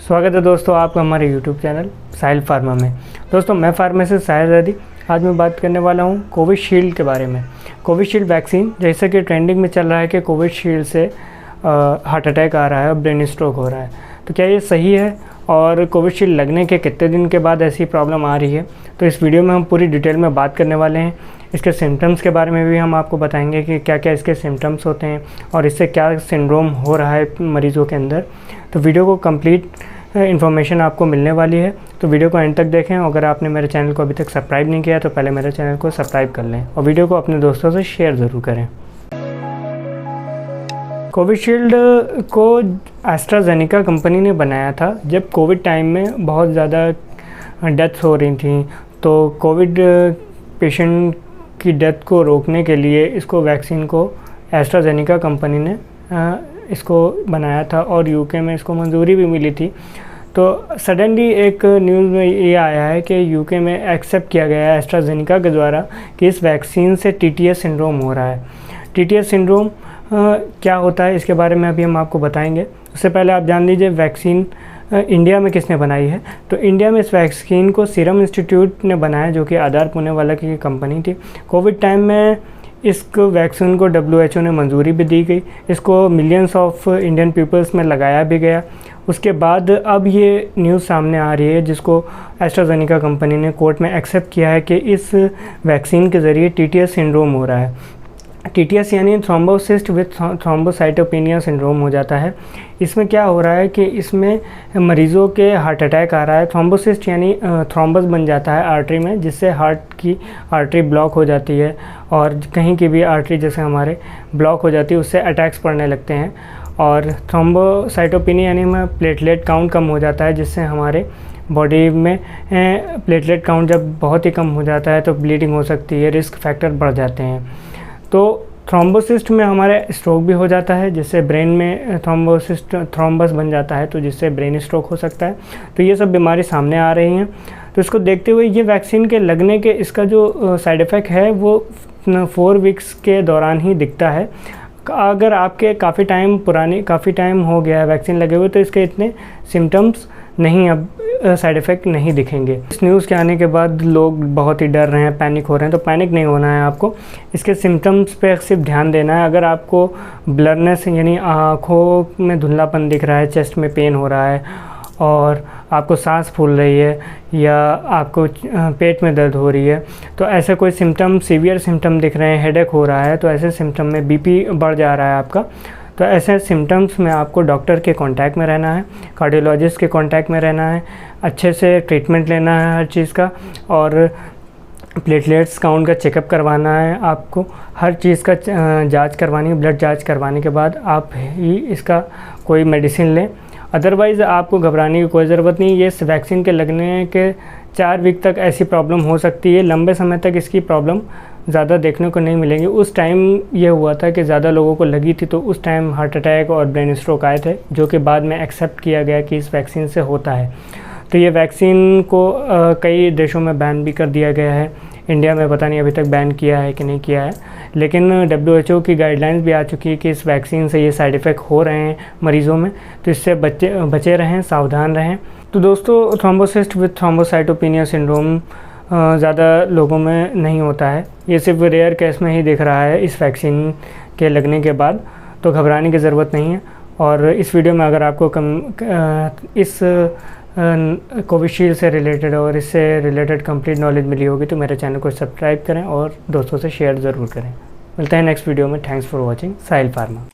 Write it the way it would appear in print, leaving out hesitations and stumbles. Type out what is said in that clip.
स्वागत है दोस्तों आपका हमारे YouTube चैनल साहिल फार्मा में। दोस्तों मैं फार्मासिस्ट साहिल रेड्डी। आज मैं बात करने वाला हूँ कोविशील्ड के बारे में। कोविशील्ड वैक्सीन, जैसे कि ट्रेंडिंग में चल रहा है कि कोविशील्ड से हार्ट अटैक आ रहा है और ब्रेन स्ट्रोक हो रहा है, तो क्या ये सही है और कोविशील्ड लगने के कितने दिन के बाद ऐसी प्रॉब्लम आ रही है? तो इस वीडियो में हम पूरी डिटेल में बात करने वाले हैं। इसके सिम्टम्स के बारे में भी हम आपको बताएंगे कि क्या क्या इसके सिम्टम्स होते हैं और इससे क्या सिंड्रोम हो रहा है मरीज़ों के अंदर। तो वीडियो को कंप्लीट इन्फॉर्मेशन आपको मिलने वाली है, तो वीडियो को एंड तक देखें। अगर आपने मेरे चैनल को अभी तक सब्सक्राइब नहीं किया तो पहले मेरे चैनल को सब्सक्राइब कर लें और वीडियो को अपने दोस्तों से शेयर ज़रूर करें। कोविशील्ड को एस्ट्राजेनेका कंपनी ने बनाया था जब कोविड टाइम में बहुत ज़्यादा डेथ्स हो रही थी, तो कोविड पेशेंट की डेथ को रोकने के लिए इसको वैक्सीन को एस्ट्राजेनेका कंपनी ने इसको बनाया था और यूके में इसको मंजूरी भी मिली थी। तो सडनली एक न्यूज़ में ये आया है कि यूके में एक्सेप्ट किया गया है एस्ट्राजेनेका के द्वारा कि इस वैक्सीन से टीटीएस सिंड्रोम हो रहा है। टीटीएस सिंड्रोम क्या होता है इसके बारे में अभी हम आपको बताएंगे। उससे पहले आप जान लीजिए वैक्सीन इंडिया में किसने बनाई है। तो इंडिया में इस वैक्सीन को सीरम इंस्टीट्यूट ने बनाया, जो कि आधार पुणेवाला की कंपनी थी। कोविड टाइम में इस वैक्सीन को WHO ने मंजूरी भी दी गई, इसको मिलियंस ऑफ इंडियन पीपल्स में लगाया भी गया। उसके बाद अब ये न्यूज़ सामने आ रही है जिसको एस्ट्राजेनेका कंपनी ने कोर्ट में एक्सेप्ट किया है कि इस वैक्सीन के ज़रिए टीटीएस सिंड्रोम हो रहा है। टीटीएस यानी थ्रोम्बोसिस्ट विद थ्रोम्बोसाइटोपेनिया सिंड्रोम हो जाता है। इसमें क्या हो रहा है कि इसमें मरीज़ों के हार्ट अटैक आ रहा है। थ्रोम्बोसिस्ट यानी थ्रोम्बस बन जाता है आर्टरी में, जिससे हार्ट की आर्टरी ब्लॉक हो जाती है और कहीं की भी आर्टरी जैसे हमारे ब्लॉक हो जाती है, उससे अटैक्स पड़ने लगते हैं। और थ्रोम्बोसाइटोपेनिया यानी में प्लेटलेट काउंट कम हो जाता है, जिससे हमारे बॉडी में प्लेटलेट काउंट जब बहुत ही कम हो जाता है तो ब्लीडिंग हो सकती है, रिस्क फैक्टर बढ़ जाते हैं। तो थ्रोम्बोसिस्ट में हमारे स्ट्रोक भी हो जाता है, जिससे ब्रेन में थ्रोम्बस बन जाता है, तो जिससे ब्रेन स्ट्रोक हो सकता है। तो ये सब बीमारी सामने आ रही हैं। तो इसको देखते हुए ये वैक्सीन के लगने के इसका जो साइड इफ़ेक्ट है वो 4 वीक्स के दौरान ही दिखता है। अगर आपके काफ़ी टाइम हो गया है वैक्सीन लगे हुए, तो इसके इतने सिम्टम्स नहीं, अब साइड इफ़ेक्ट नहीं दिखेंगे। इस न्यूज़ के आने के बाद लोग बहुत ही डर रहे हैं, पैनिक हो रहे हैं। तो पैनिक नहीं होना है आपको, इसके सिम्टम्स पे सिर्फ ध्यान देना है। अगर आपको ब्लरनेस यानी आँखों में धुंधलापन दिख रहा है, चेस्ट में पेन हो रहा है और आपको सांस फूल रही है या आपको पेट में दर्द हो रही है, तो ऐसे कोई सिम्टम, सीवियर सिम्टम दिख रहे हैं, हेडेक हो रहा है, तो ऐसे सिम्टम में बीपी बढ़ जा रहा है आपका, तो ऐसे सिम्टम्स में आपको डॉक्टर के कांटेक्ट में रहना है, कार्डियोलॉजिस्ट के कांटेक्ट में रहना है, अच्छे से ट्रीटमेंट लेना है हर चीज़ का, और प्लेटलेट्स काउंट का चेकअप करवाना है आपको, हर चीज़ का जांच करवानी है। ब्लड जांच करवाने के बाद आप ही इसका कोई मेडिसिन लें, अदरवाइज़ आपको घबराने की कोई ज़रूरत नहीं। ये वैक्सीन के लगने के 4 वीक तक ऐसी प्रॉब्लम हो सकती है, लंबे समय तक इसकी प्रॉब्लम ज़्यादा देखने को नहीं मिलेंगी। उस टाइम ये हुआ था कि ज़्यादा लोगों को लगी थी, तो उस टाइम हार्ट अटैक और ब्रेन स्ट्रोक आए थे, जो कि बाद में एक्सेप्ट किया गया कि इस वैक्सीन से होता है। तो ये वैक्सीन को कई देशों में बैन भी कर दिया गया है। इंडिया में पता नहीं अभी तक बैन किया है कि नहीं किया है, लेकिन WHO की गाइडलाइंस भी आ चुकी है कि इस वैक्सीन से ये साइड इफ़ेक्ट हो रहे हैं मरीज़ों में, तो इससे बचे रहें, सावधान रहें। तो दोस्तों थ्रोम्बोसिस्ट विद थ्रोम्बोसाइटोपेनिया सिंड्रोम ज़्यादा लोगों में नहीं होता है, ये सिर्फ रेयर केस में ही दिख रहा है इस वैक्सीन के लगने के बाद, तो घबराने की ज़रूरत नहीं है। और इस वीडियो में अगर आपको इस कोविशील्ड से रिलेटेड और इससे रिलेटेड कंप्लीट नॉलेज मिली होगी तो मेरे चैनल को सब्सक्राइब करें और दोस्तों से शेयर ज़रूर करें। मिलते हैं नेक्स्ट वीडियो में। Thanks for watching Sahil pharma.